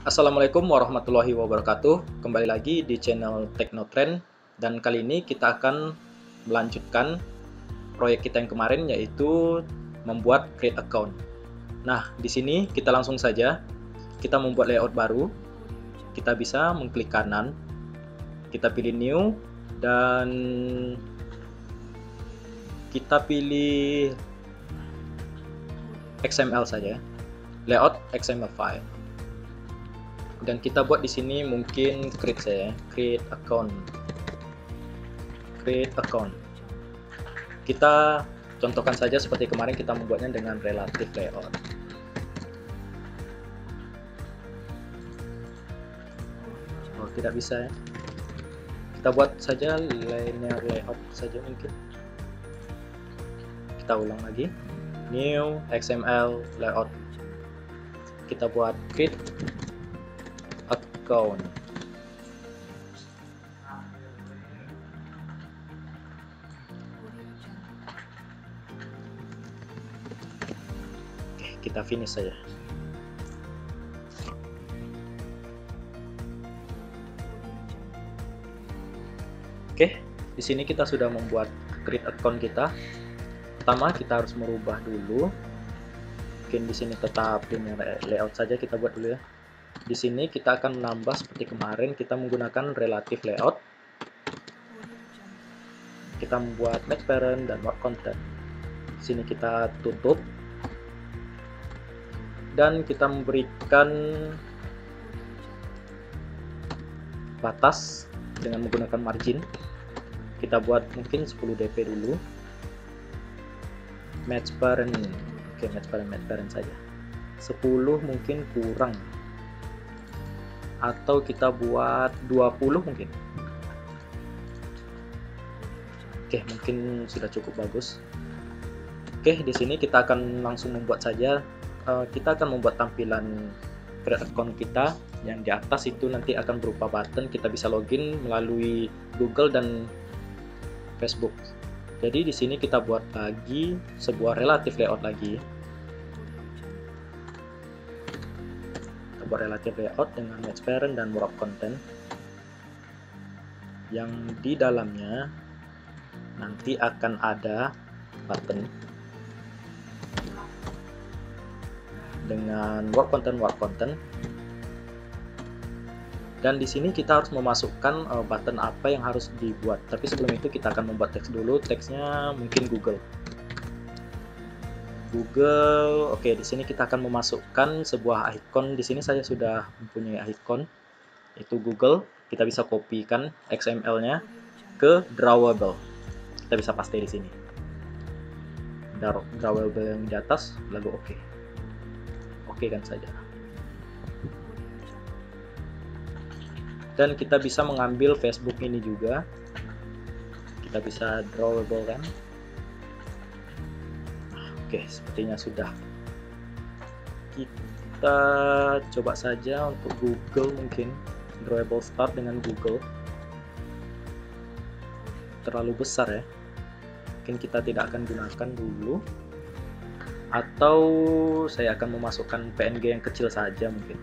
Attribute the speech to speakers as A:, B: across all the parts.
A: Assalamualaikum warahmatullahi wabarakatuh. Kembali lagi di channel Teknotrend, dan kali ini kita akan melanjutkan proyek kita yang kemarin, yaitu membuat create account. Nah, di sini kita langsung saja kita membuat layout baru. Kita bisa mengklik kanan, kita pilih new, dan kita pilih XML saja, layout XML file. Dan kita buat di sini mungkin create saya, create account. Kita contohkan saja seperti kemarin kita membuatnya dengan relative layout. Oh, tidak bisa ya. Kita buat saja linear layout saja mungkin. Kita ulang lagi, new XML layout. Kita buat create account. Oke, kita finish saja. Oke, di sini kita sudah membuat create account kita. Pertama kita harus merubah dulu. Mungkin di sini tetap linear layout saja kita buat dulu ya. Di sini kita akan menambah seperti kemarin, kita menggunakan relative layout. Kita membuat match parent dan work content. Di sini kita tutup dan kita memberikan batas dengan menggunakan margin. Kita buat mungkin 10 dp dulu. Match parent, oke, match parent saja. 10 mungkin kurang, atau kita buat 20 mungkin. Oke, mungkin sudah cukup bagus. Oke, di sini kita akan langsung membuat saja. Kita akan membuat tampilan create account kita. Yang di atas itu nanti akan berupa button, kita bisa login melalui Google dan Facebook. Jadi di sini kita buat lagi sebuah relative layout lagi. Buat relative layout dengan match parent dan work content, yang di dalamnya nanti akan ada button dengan work content, dan di sini kita harus memasukkan button apa yang harus dibuat. Tapi sebelum itu kita akan membuat teks dulu. Teksnya mungkin Google. Oke, di sini kita akan memasukkan sebuah icon. Di sini saya sudah mempunyai icon, itu Google. Kita bisa kopikan XML-nya ke drawable. Kita bisa paste di sini. Drawable yang di atas, lalu oke. Oke kan saja. Dan kita bisa mengambil Facebook ini juga. Kita bisa drawable kan. Oke, sepertinya sudah. Kita coba saja untuk Google, mungkin drawable start dengan Google. Terlalu besar ya. Mungkin kita tidak akan gunakan dulu. Atau saya akan memasukkan PNG yang kecil saja mungkin.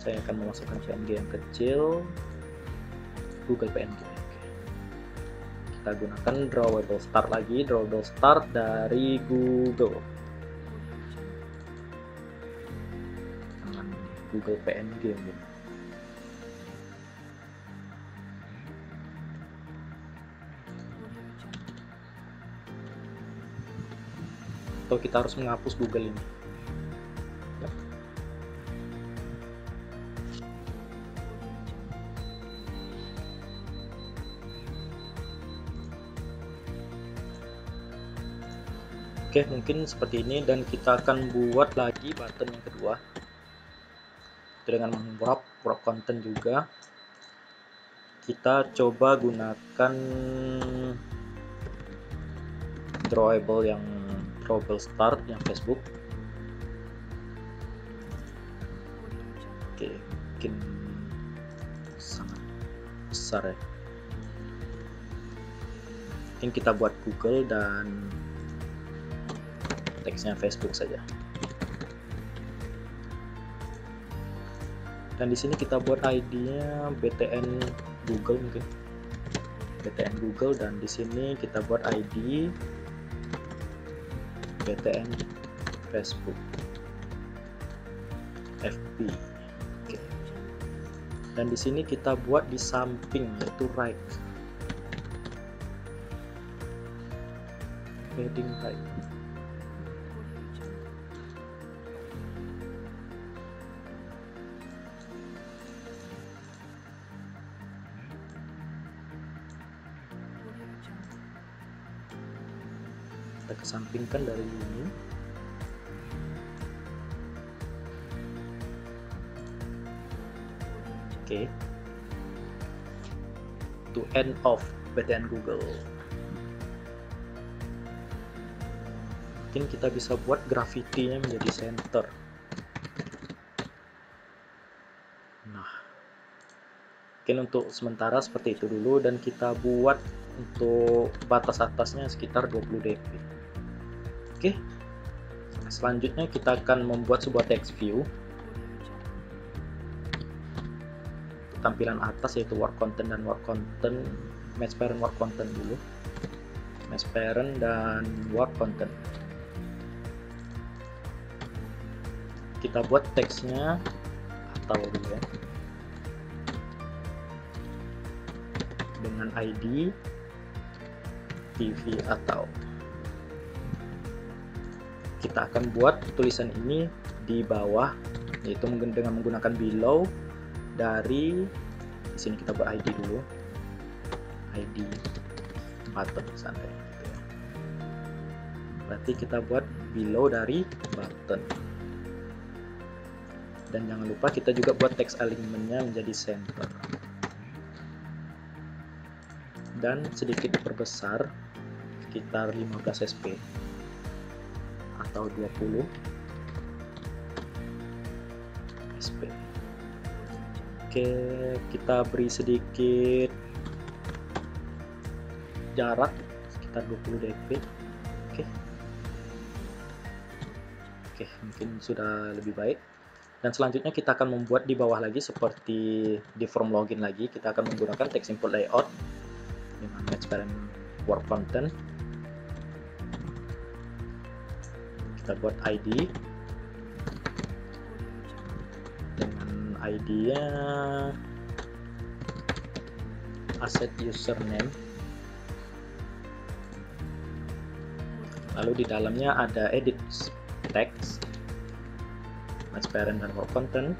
A: Saya akan memasukkan PNG yang kecil. Google PNG. Kita gunakan drawable start lagi, drawable start dari Google dengan Google PNG mungkin. Atau kita harus menghapus Google ini. Yap. Oke, mungkin seperti ini, dan kita akan buat lagi button yang kedua. Itu dengan wrap content juga. Kita coba gunakan drawable start yang Facebook. Oke, mungkin sangat besar ya. Mungkin kita buat Google dan teksnya Facebook saja. Dan di sini kita buat ID-nya BTN Google mungkin. BTN Google, dan di sini kita buat ID BTN Facebook, FB. Oke. Dan di sini kita buat di samping, yaitu right, heading right. Kita kesampingkan dari ini. Oke. To end of BTN Google. Mungkin kita bisa buat graffiti-nya menjadi center. Nah, mungkin untuk sementara seperti itu dulu, dan kita buat untuk batas atasnya sekitar 20 dp. Oke. Selanjutnya kita akan membuat sebuah text view. Tampilan atas yaitu work content dan work content, match parent work content dulu. Match parent dan work content. Kita buat teksnya atau dulu ya. Dengan ID TV atau. Kita akan buat tulisan ini di bawah, yaitu dengan menggunakan below. Dari di sini kita buat ID dulu, ID button santai gitu ya. Berarti kita buat below dari button. Dan jangan lupa kita juga buat text alignment-nya menjadi center. Dan sedikit diperbesar sekitar 15 sp atau 20 sp. Oke, kita beri sedikit jarak sekitar 20 dp. Oke, mungkin sudah lebih baik. Dan selanjutnya kita akan membuat di bawah lagi seperti di form login lagi. Kita akan menggunakan text input layout dengan match parent work content. Kita buat ID dengan ID-nya asset username. Lalu di dalamnya ada edit text, match parent dan work content.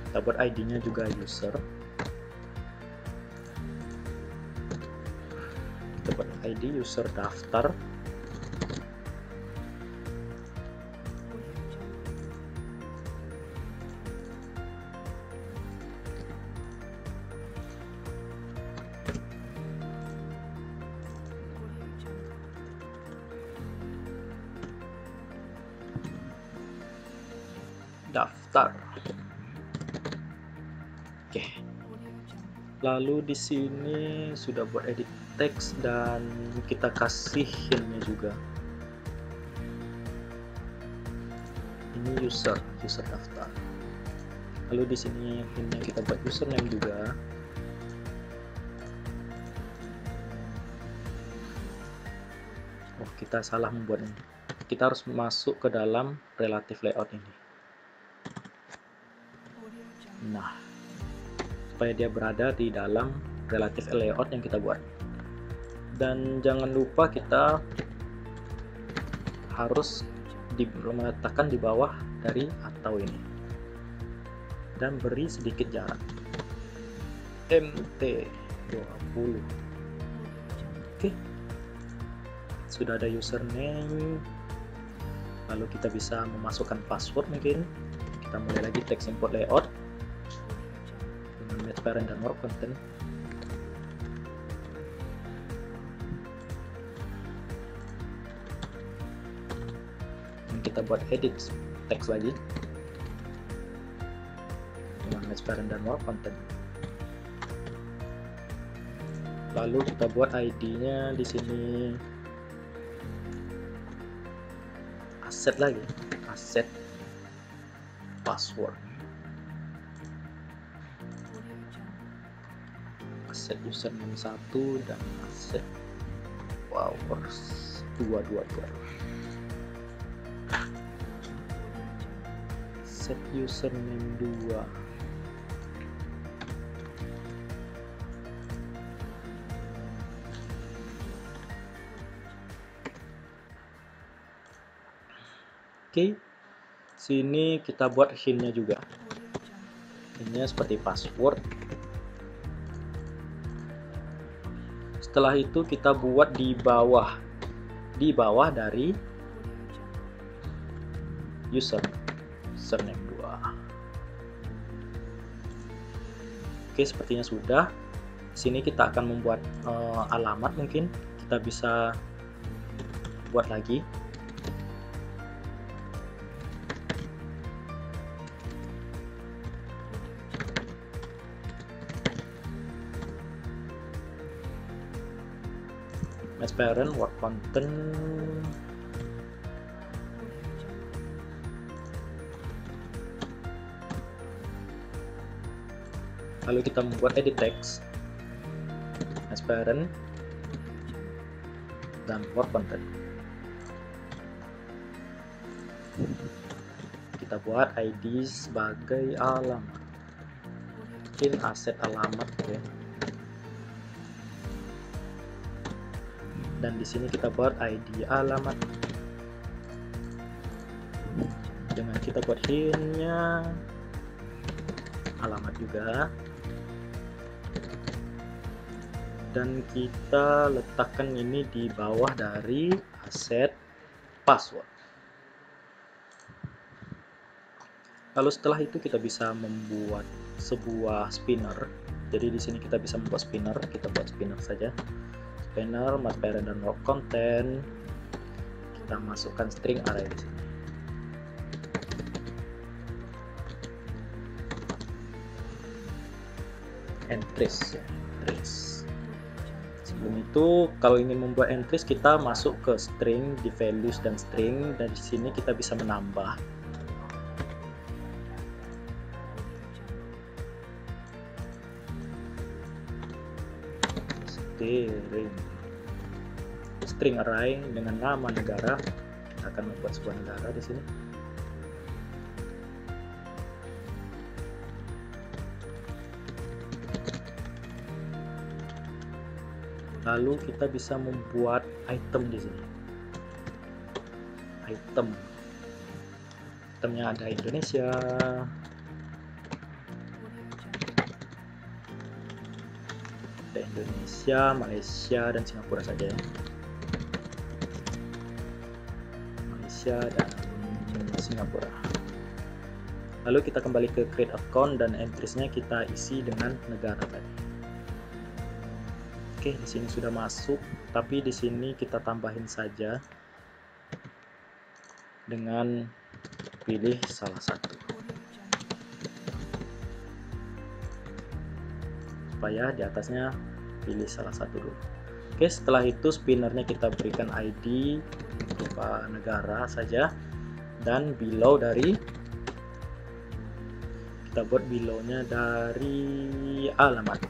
A: Kita buat ID-nya juga user. Kita buat ID user daftar. Daftar. Oke. Lalu di sini sudah buat edit teks dan kita kasih hint-nya juga. Ini user daftar. Lalu di sini hint-nya kita buat username juga. Oh, kita salah membuatnya. Kita harus masuk ke dalam relative layout ini. Nah, supaya dia berada di dalam relative layout yang kita buat. Dan jangan lupa kita harus meletakkan di bawah dari atau ini. Dan beri sedikit jarak. MT 20. Oke. Sudah ada username. Lalu kita bisa memasukkan password mungkin. Kita mulai lagi text input layout. Match parent dan work content. Dan kita buat edit teks lagi dengan match parent dan work content. Lalu kita buat ID-nya di sini asset lagi, asset password. Aset username 1 dan aset powers 222. Set username 2. Oke, sini kita buat hintnya juga. Hintnya seperti password. Setelah itu kita buat di bawah dari username 2. Oke, sepertinya sudah. Sini kita akan membuat alamat, mungkin kita bisa buat lagi. Match parent, word content, lalu kita membuat edit text, match parent, dan word content. Kita buat ID sebagai alamat, mungkin aset alamat ya. Dan di sini kita buat ID alamat dengan kita buat hintnya alamat juga, dan kita letakkan ini di bawah dari aset password. Lalu setelah itu kita bisa membuat sebuah spinner. Jadi di sini kita bisa membuat spinner. Kita buat spinner saja. Spinner, match parent dan word content. Kita masukkan string array di sini. Entries. Sebelum itu, kalau ingin membuat entries, kita masuk ke string, di values dan string. Dari sini kita bisa menambah. String array dengan nama negara. Kita akan membuat sebuah negara di sini. Lalu kita bisa membuat item di sini. Itemnya ada Indonesia, Malaysia, dan Singapura saja ya. Malaysia dan Singapura. Lalu kita kembali ke create account dan entriesnya kita isi dengan negara tadi. Oke, di sini sudah masuk, tapi di sini kita tambahin saja dengan pilih salah satu. Supaya di atasnya pilih salah satu dulu. Oke, setelah itu spinnernya kita berikan ID berupa negara saja, dan below dari kita buat belownya dari alamat.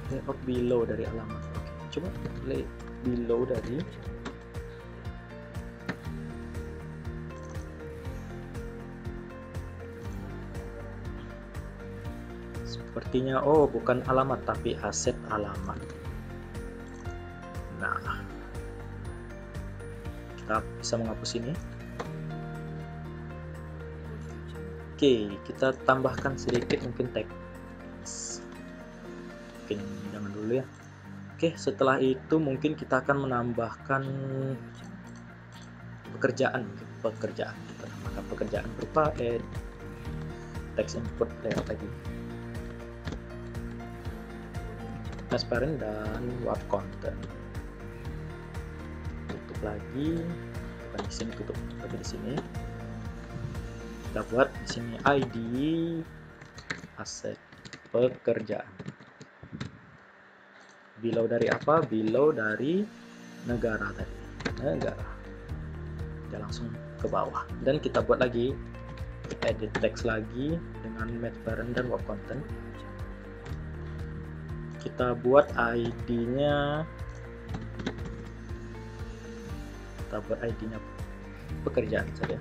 A: Layout below dari alamat. Oke, coba play below dari sepertinya bukan alamat tapi aset alamat. Nah, kita bisa menghapus ini. Oke, kita tambahkan sedikit mungkin teks. Mungkin jangan dulu ya. Oke, setelah itu mungkin kita akan menambahkan pekerjaan. Kita tambahkan pekerjaan berupa text input layout lagi, transparent dan word content. Tutup lagi, bukan di sini tutup, tapi di sini kita buat di sini ID aset pekerjaan. Below dari apa? Below dari negara tadi. Negara. Kita langsung ke bawah. Dan kita buat lagi edit text lagi dengan match parent dan work content. Kita buat ID-nya. Kita buat ID-nya pekerjaan saja.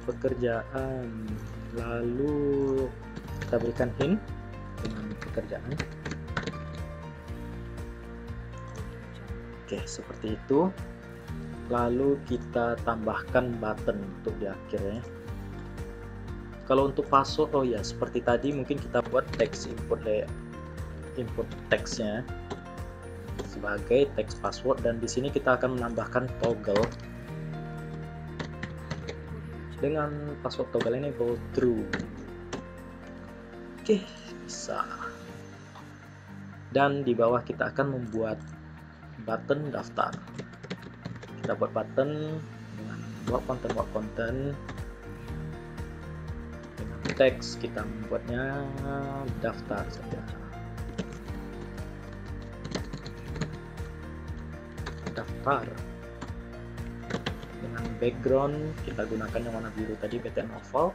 A: Pekerjaan. Lalu kita berikan hint dengan pekerjaan. Oke, seperti itu. Lalu kita tambahkan button untuk di akhirnya. Kalau untuk password, oh ya, seperti tadi mungkin kita buat teks input teksnya sebagai teks password, dan di sini kita akan menambahkan toggle. Dengan password toggle ini go through. Oke, bisa. Dan di bawah kita akan membuat button daftar. Kita buat button dengan work content dengan teks, kita membuatnya daftar saja. Daftar. Dengan background kita gunakan yang warna biru tadi, BTN oval,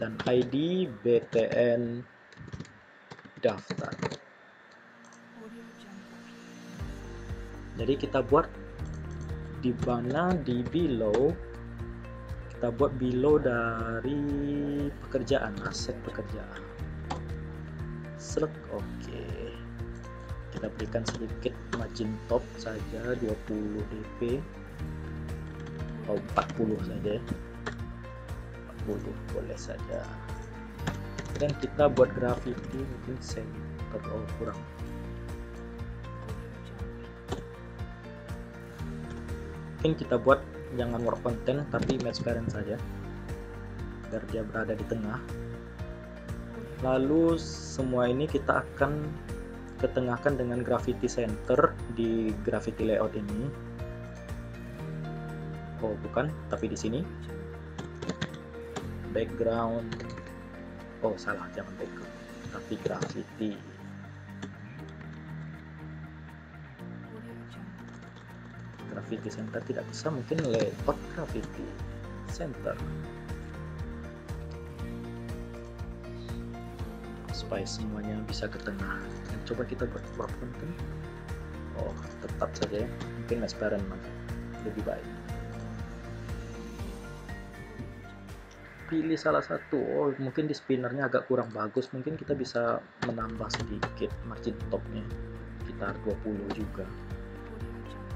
A: dan ID BTN daftar. Jadi kita buat di mana, di below, kita buat below dari pekerjaan, aset pekerjaan. Select, oke. Kita berikan sedikit margin top saja, 20 dp atau 40 saja, 40 boleh saja. Dan kita buat graffiti mungkin center, oh kurang. Mungkin kita buat jangan work content tapi match parent saja agar dia berada di tengah. Lalu semua ini kita akan ketengahkan dengan graffiti center di graffiti layout ini. Oh bukan, tapi di sini background. Oh salah, jangan background tapi graffiti. Graffiti center tidak bisa, mungkin layout graffiti center supaya semuanya bisa ke tengah. Dan coba kita buat work content. Oh tetap saja ya, mungkin match parent lebih baik. Pilih salah satu. Oh mungkin di spinnernya agak kurang bagus, mungkin kita bisa menambah sedikit margin topnya sekitar 20 juga.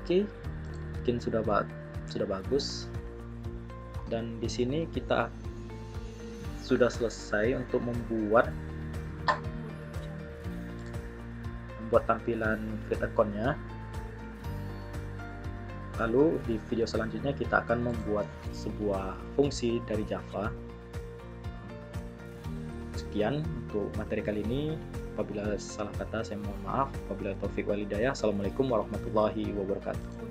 A: Oke, mungkin sudah bagus. Dan di sini kita sudah selesai untuk membuat tampilan create account-nya. Lalu di video selanjutnya kita akan membuat sebuah fungsi dari Java. Sekian untuk materi kali ini. Apabila salah kata saya mohon maaf. Apabila taufik walhidayah. Assalamualaikum warahmatullahi wabarakatuh.